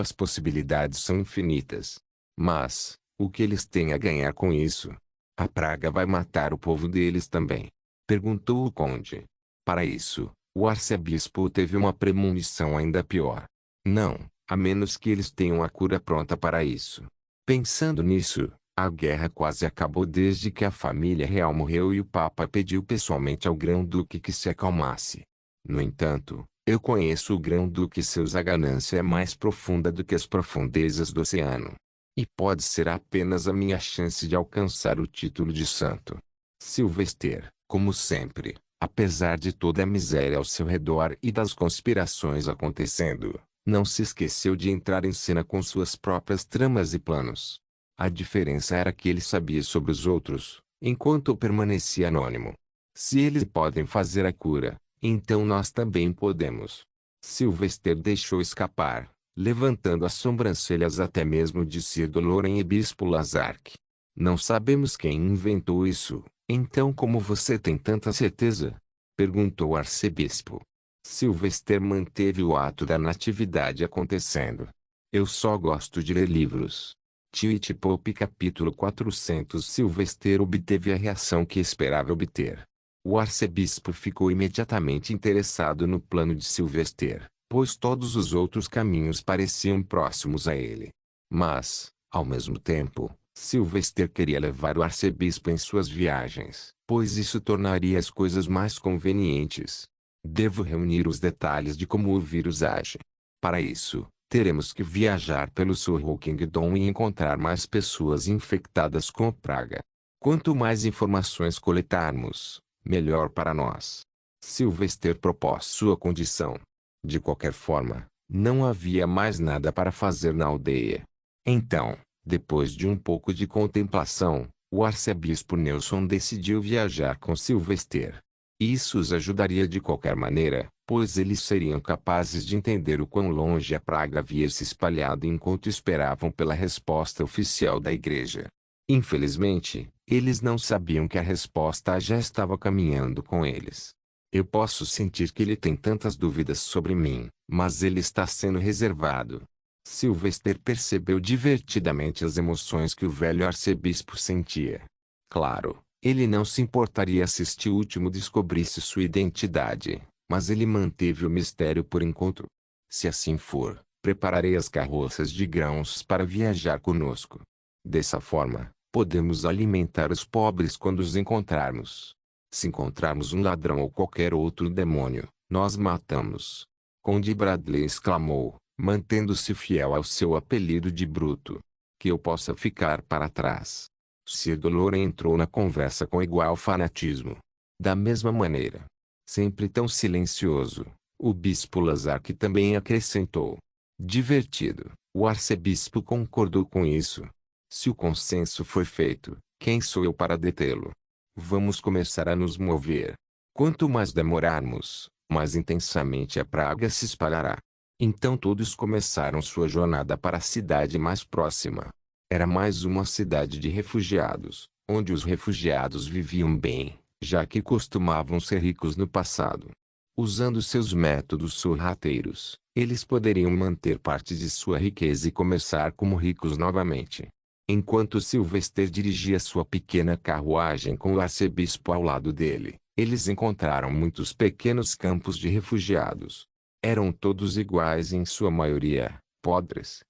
As possibilidades são infinitas. Mas, o que eles têm a ganhar com isso? A praga vai matar o povo deles também? Perguntou o conde. Para isso, o arcebispo teve uma premonição ainda pior. Não, a menos que eles tenham a cura pronta para isso. Pensando nisso, a guerra quase acabou desde que a família real morreu e o Papa pediu pessoalmente ao Grão-Duque que se acalmasse. No entanto, eu conheço o Grão-Duque e a ganância é mais profunda do que as profundezas do oceano. E pode ser apenas a minha chance de alcançar o título de santo. Silvestre, como sempre, apesar de toda a miséria ao seu redor e das conspirações acontecendo, não se esqueceu de entrar em cena com suas próprias tramas e planos. A diferença era que ele sabia sobre os outros, enquanto eu permanecia anônimo. Se eles podem fazer a cura, então nós também podemos. Silvestre deixou escapar, levantando as sobrancelhas até mesmo de Sir Doloren e Bispo Lazark. Não sabemos quem inventou isso, então como você tem tanta certeza? Perguntou o arcebispo. Silvestre manteve o ato da natividade acontecendo. Eu só gosto de ler livros. Twitch Pope capítulo 400 Silvestre obteve a reação que esperava obter. O arcebispo ficou imediatamente interessado no plano de Silvestre, pois todos os outros caminhos pareciam próximos a ele. Mas, ao mesmo tempo, Silvestre queria levar o arcebispo em suas viagens, pois isso tornaria as coisas mais convenientes. Devo reunir os detalhes de como o vírus age. Para isso, teremos que viajar pelo Surrey Kingdom e encontrar mais pessoas infectadas com a praga. Quanto mais informações coletarmos, melhor para nós. Silvestre propôs sua condição. De qualquer forma, não havia mais nada para fazer na aldeia. Então, depois de um pouco de contemplação, o arcebispo Nelson decidiu viajar com Silvestre. Isso os ajudaria de qualquer maneira, pois eles seriam capazes de entender o quão longe a praga havia se espalhado enquanto esperavam pela resposta oficial da igreja. Infelizmente, eles não sabiam que a resposta já estava caminhando com eles. Eu posso sentir que ele tem tantas dúvidas sobre mim, mas ele está sendo reservado. Silvestre percebeu divertidamente as emoções que o velho arcebispo sentia. Claro, ele não se importaria se este último descobrisse sua identidade, mas ele manteve o mistério por enquanto. Se assim for, prepararei as carroças de grãos para viajar conosco. Dessa forma, podemos alimentar os pobres quando os encontrarmos. Se encontrarmos um ladrão ou qualquer outro demônio, nós matamos. Conde Bradley exclamou, mantendo-se fiel ao seu apelido de bruto. Que eu possa ficar para trás. Sir Doloren entrou na conversa com igual fanatismo. Da mesma maneira, sempre tão silencioso, o bispo Lazark também acrescentou. Divertido, o arcebispo concordou com isso. Se o consenso foi feito, quem sou eu para detê-lo? Vamos começar a nos mover. Quanto mais demorarmos, mais intensamente a praga se espalhará. Então todos começaram sua jornada para a cidade mais próxima. Era mais uma cidade de refugiados, onde os refugiados viviam bem, já que costumavam ser ricos no passado. Usando seus métodos sorrateiros, eles poderiam manter parte de sua riqueza e começar como ricos novamente. Enquanto Sylvester dirigia sua pequena carruagem com o arcebispo ao lado dele, eles encontraram muitos pequenos campos de refugiados. Eram todos iguais em sua maioria, pobres,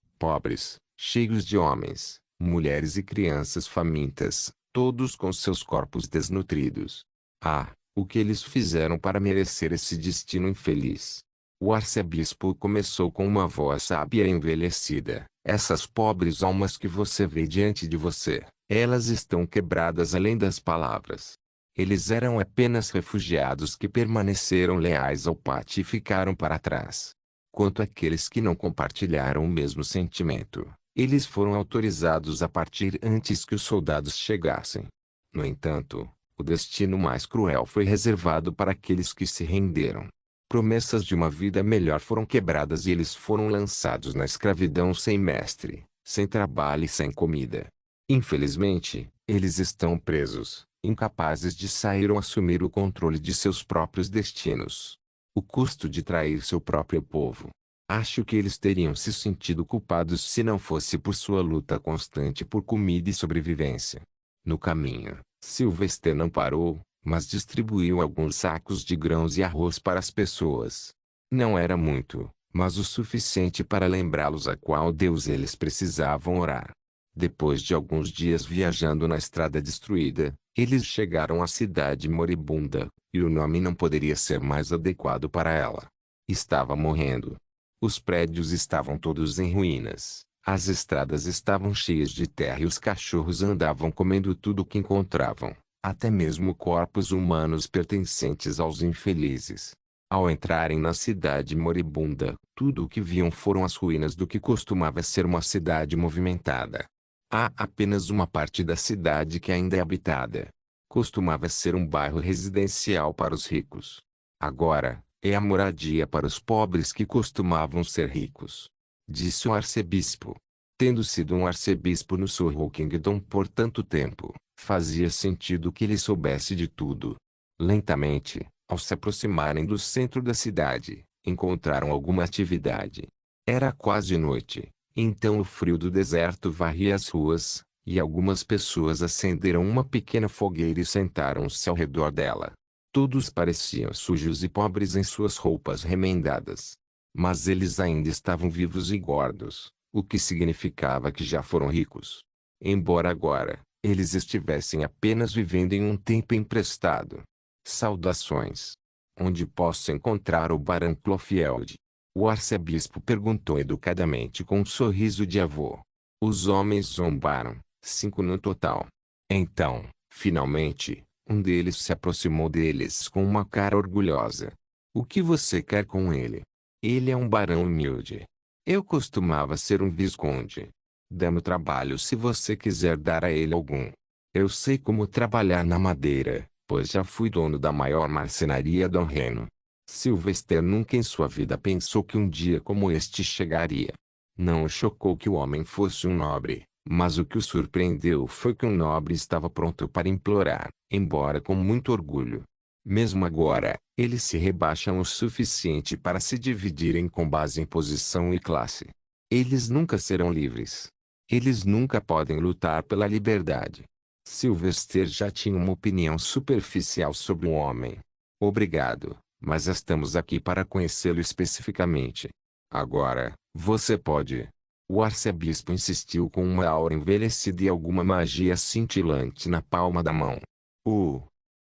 cheios de homens, mulheres e crianças famintas, todos com seus corpos desnutridos. Ah, o que eles fizeram para merecer esse destino infeliz? O arcebispo começou com uma voz sábia e envelhecida. Essas pobres almas que você vê diante de você, elas estão quebradas além das palavras. Eles eram apenas refugiados que permaneceram leais ao pátio e ficaram para trás. Quanto àqueles que não compartilharam o mesmo sentimento, eles foram autorizados a partir antes que os soldados chegassem. No entanto, o destino mais cruel foi reservado para aqueles que se renderam. Promessas de uma vida melhor foram quebradas e eles foram lançados na escravidão sem mestre, sem trabalho e sem comida. Infelizmente, eles estão presos, incapazes de sair ou assumir o controle de seus próprios destinos. O custo de trair seu próprio povo. Acho que eles teriam se sentido culpados se não fosse por sua luta constante por comida e sobrevivência. No caminho, Sylvester não parou, mas distribuiu alguns sacos de grãos e arroz para as pessoas. Não era muito, mas o suficiente para lembrá-los a qual Deus eles precisavam orar. Depois de alguns dias viajando na estrada destruída, eles chegaram à cidade moribunda, e o nome não poderia ser mais adequado para ela. Estava morrendo. Os prédios estavam todos em ruínas, as estradas estavam cheias de terra e os cachorros andavam comendo tudo o que encontravam, até mesmo corpos humanos pertencentes aos infelizes. Ao entrarem na cidade moribunda, tudo o que viam foram as ruínas do que costumava ser uma cidade movimentada. Há apenas uma parte da cidade que ainda é habitada. Costumava ser um bairro residencial para os ricos. Agora, é a moradia para os pobres que costumavam ser ricos. Disse o arcebispo. Tendo sido um arcebispo no Surrey Kingdom por tanto tempo, fazia sentido que ele soubesse de tudo. Lentamente, ao se aproximarem do centro da cidade, encontraram alguma atividade. Era quase noite, então o frio do deserto varria as ruas, e algumas pessoas acenderam uma pequena fogueira e sentaram-se ao redor dela. Todos pareciam sujos e pobres em suas roupas remendadas. Mas eles ainda estavam vivos e gordos, o que significava que já foram ricos. Embora agora, eles estivessem apenas vivendo em um tempo emprestado. Saudações. Onde posso encontrar o Barão Clofield? O arcebispo perguntou educadamente com um sorriso de avô. Os homens zombaram, 5 no total. Então, finalmente, um deles se aproximou deles com uma cara orgulhosa. O que você quer com ele? Ele é um barão humilde. Eu costumava ser um visconde. Dá-me trabalho se você quiser dar a ele algum. Eu sei como trabalhar na madeira, pois já fui dono da maior marcenaria do reino. Sylvester nunca em sua vida pensou que um dia como este chegaria. Não o chocou que o homem fosse um nobre, mas o que o surpreendeu foi que um nobre estava pronto para implorar, embora com muito orgulho. Mesmo agora, eles se rebaixam o suficiente para se dividirem com base em posição e classe. Eles nunca serão livres. Eles nunca podem lutar pela liberdade. Sylvester já tinha uma opinião superficial sobre o homem. Obrigado, mas estamos aqui para conhecê-lo especificamente. Agora, você pode. O arcebispo insistiu com uma aura envelhecida e alguma magia cintilante na palma da mão.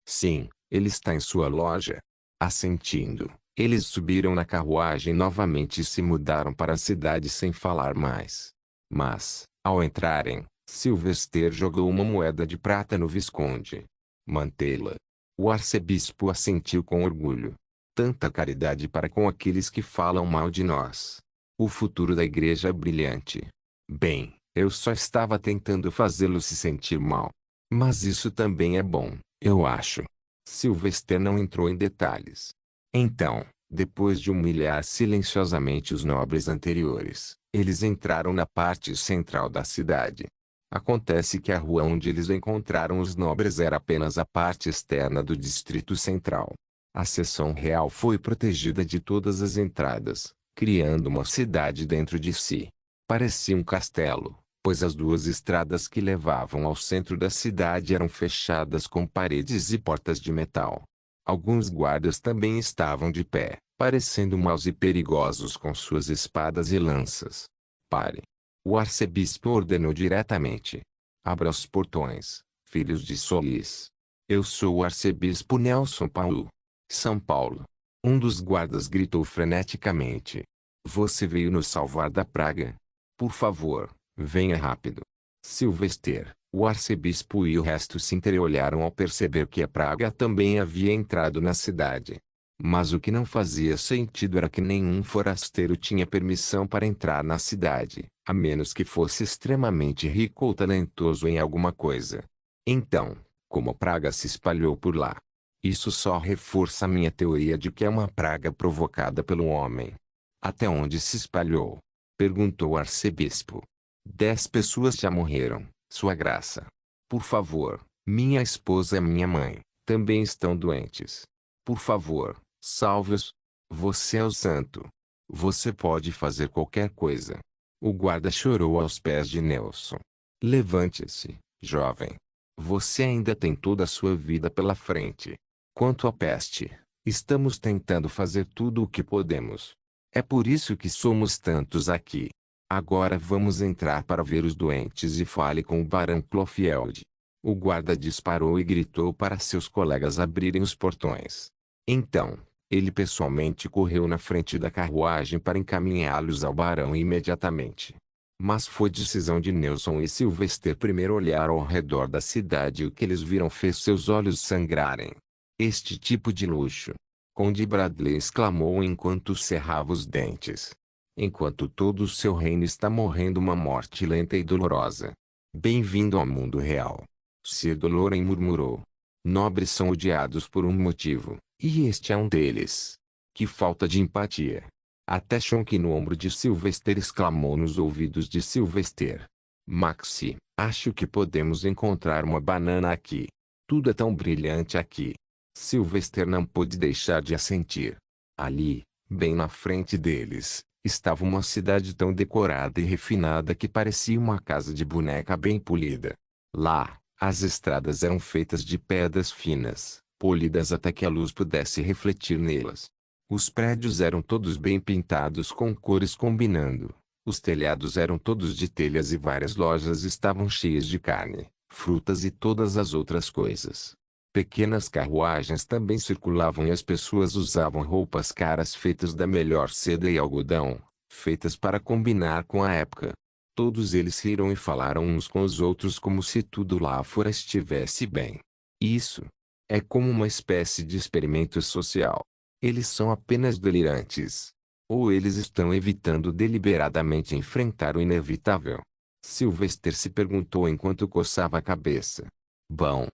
Sim, ele está em sua loja. Assentindo, eles subiram na carruagem novamente e se mudaram para a cidade sem falar mais. Mas, ao entrarem, Sylvester jogou uma moeda de prata no visconde. Mantê-la. O arcebispo assentiu com orgulho. Tanta caridade para com aqueles que falam mal de nós. O futuro da igreja é brilhante. Bem, eu só estava tentando fazê-lo se sentir mal. Mas isso também é bom, eu acho. Sylvester não entrou em detalhes. Então, depois de humilhar silenciosamente os nobres anteriores, eles entraram na parte central da cidade. Acontece que a rua onde eles encontraram os nobres era apenas a parte externa do distrito central. A seção real foi protegida de todas as entradas, criando uma cidade dentro de si. Parecia um castelo, pois as duas estradas que levavam ao centro da cidade eram fechadas com paredes e portas de metal. Alguns guardas também estavam de pé, parecendo maus e perigosos com suas espadas e lanças. Pare! O arcebispo ordenou diretamente. Abra os portões, filhos de Solis. Eu sou o arcebispo Nelson Paulo. São Paulo. Um dos guardas gritou freneticamente. Você veio nos salvar da praga? Por favor, venha rápido. Sylvester, o arcebispo e o resto se entreolharam ao perceber que a praga também havia entrado na cidade. Mas o que não fazia sentido era que nenhum forasteiro tinha permissão para entrar na cidade, a menos que fosse extremamente rico ou talentoso em alguma coisa. Então, como a praga se espalhou por lá? Isso só reforça a minha teoria de que é uma praga provocada pelo homem. Até onde se espalhou? Perguntou o arcebispo. 10 pessoas já morreram, Sua Graça. Por favor, minha esposa e minha mãe, também estão doentes. Por favor, salve-os. Você é o santo. Você pode fazer qualquer coisa. O guarda chorou aos pés de Nelson. Levante-se, jovem. Você ainda tem toda a sua vida pela frente. Quanto à peste, estamos tentando fazer tudo o que podemos. É por isso que somos tantos aqui. Agora vamos entrar para ver os doentes e fale com o Barão Clofield. O guarda disparou e gritou para seus colegas abrirem os portões. Então, ele pessoalmente correu na frente da carruagem para encaminhá-los ao barão imediatamente. Mas foi decisão de Nelson e Sylvester primeiro olhar ao redor da cidade e o que eles viram fez seus olhos sangrarem. Este tipo de luxo! Conde Bradley exclamou enquanto cerrava os dentes. Enquanto todo o seu reino está morrendo uma morte lenta e dolorosa. Bem-vindo ao mundo real. Sir Doloren murmurou. Nobres são odiados por um motivo, e este é um deles. Que falta de empatia. Até Shonk no ombro de Sylvester exclamou nos ouvidos de Sylvester. Maxi, acho que podemos encontrar uma banana aqui. Tudo é tão brilhante aqui. Sylvester não pôde deixar de assentir. Ali, bem na frente deles, estava uma cidade tão decorada e refinada que parecia uma casa de boneca bem polida. Lá, as estradas eram feitas de pedras finas, polidas até que a luz pudesse refletir nelas. Os prédios eram todos bem pintados com cores combinando. Os telhados eram todos de telhas e várias lojas estavam cheias de carne, frutas e todas as outras coisas. Pequenas carruagens também circulavam e as pessoas usavam roupas caras feitas da melhor seda e algodão, feitas para combinar com a época. Todos eles riram e falaram uns com os outros como se tudo lá fora estivesse bem. Isso é como uma espécie de experimento social. Eles são apenas delirantes. Ou eles estão evitando deliberadamente enfrentar o inevitável. Sylvester se perguntou enquanto coçava a cabeça. Bom.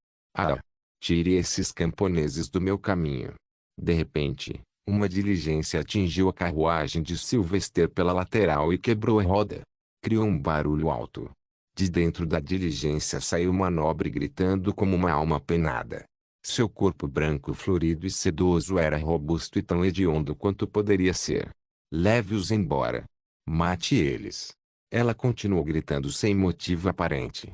Tire esses camponeses do meu caminho. De repente, uma diligência atingiu a carruagem de Sylvester pela lateral e quebrou a roda. Criou um barulho alto. De dentro da diligência saiu uma nobre gritando como uma alma penada. Seu corpo branco florido e sedoso era robusto e tão hediondo quanto poderia ser. Leve-os embora. Mate eles. Ela continuou gritando sem motivo aparente.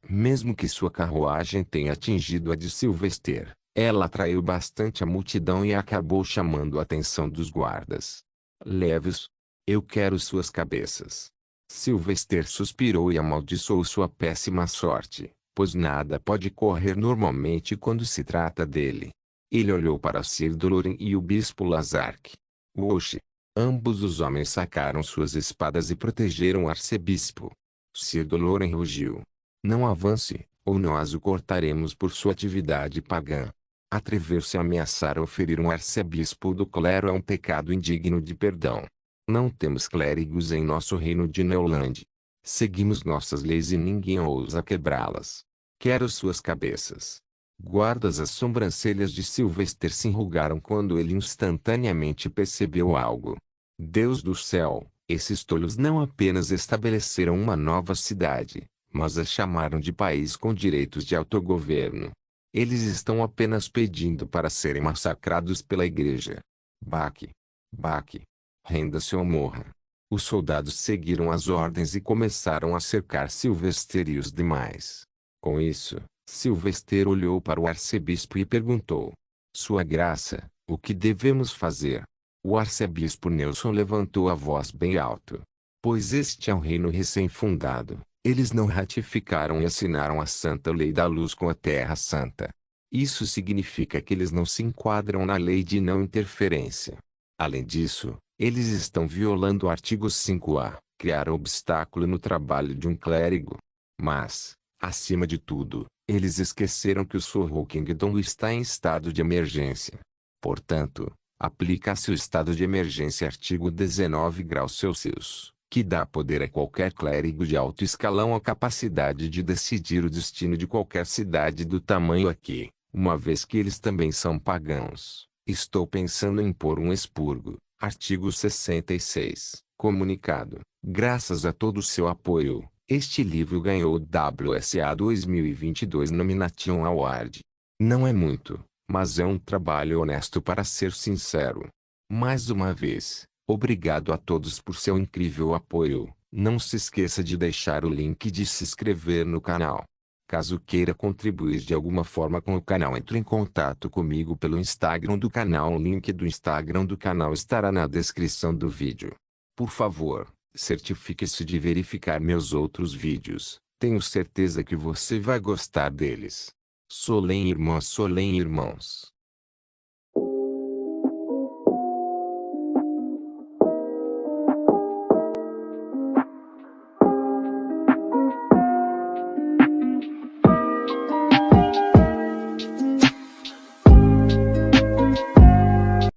Mesmo que sua carruagem tenha atingido a de Sylvester, ela atraiu bastante a multidão e acabou chamando a atenção dos guardas. Leve-os. Eu quero suas cabeças. Sylvester suspirou e amaldiçoou sua péssima sorte, pois nada pode correr normalmente quando se trata dele. Ele olhou para Sir Doloren e o bispo Lazark. Oxe! Ambos os homens sacaram suas espadas e protegeram o arcebispo. Sir Doloren rugiu. Não avance, ou nós o cortaremos por sua atividade pagã. Atrever-se a ameaçar ou ferir um arcebispo do clero é um pecado indigno de perdão. Não temos clérigos em nosso reino de Neoland. Seguimos nossas leis e ninguém ousa quebrá-las. Quero suas cabeças. Guardas, as sobrancelhas de Sylvester se enrugaram quando ele instantaneamente percebeu algo. Deus do céu, esses tolos não apenas estabeleceram uma nova cidade, mas a chamaram de país com direitos de autogoverno. Eles estão apenas pedindo para serem massacrados pela igreja. Baque. Baque. Renda-se ou morra. Os soldados seguiram as ordens e começaram a cercar Sylvester e os demais. Com isso, Sylvester olhou para o arcebispo e perguntou: Sua Graça, o que devemos fazer? O arcebispo Nelson levantou a voz bem alto. Pois este é um reino recém-fundado, eles não ratificaram e assinaram a Santa Lei da Luz com a Terra Santa. Isso significa que eles não se enquadram na lei de não interferência. Além disso, eles estão violando o artigo 5A, criar obstáculo no trabalho de um clérigo. Mas, acima de tudo, eles esqueceram que o Sorrow Kingdom está em estado de emergência. Portanto, aplica-se o estado de emergência artigo 19 graus Celsius, que dá poder a qualquer clérigo de alto escalão a capacidade de decidir o destino de qualquer cidade do tamanho aqui, uma vez que eles também são pagãos. Estou pensando em pôr um expurgo. Artigo 66. Comunicado. Graças a todo o seu apoio, este livro ganhou o WSA 2022 Nomination Award. Não é muito, mas é um trabalho honesto para ser sincero. Mais uma vez, obrigado a todos por seu incrível apoio. Não se esqueça de deixar o link de se inscrever no canal. Caso queira contribuir de alguma forma com o canal, entre em contato comigo pelo Instagram do canal. O link do Instagram do canal estará na descrição do vídeo. Por favor, certifique-se de verificar meus outros vídeos. Tenho certeza que você vai gostar deles. Solem irmãos.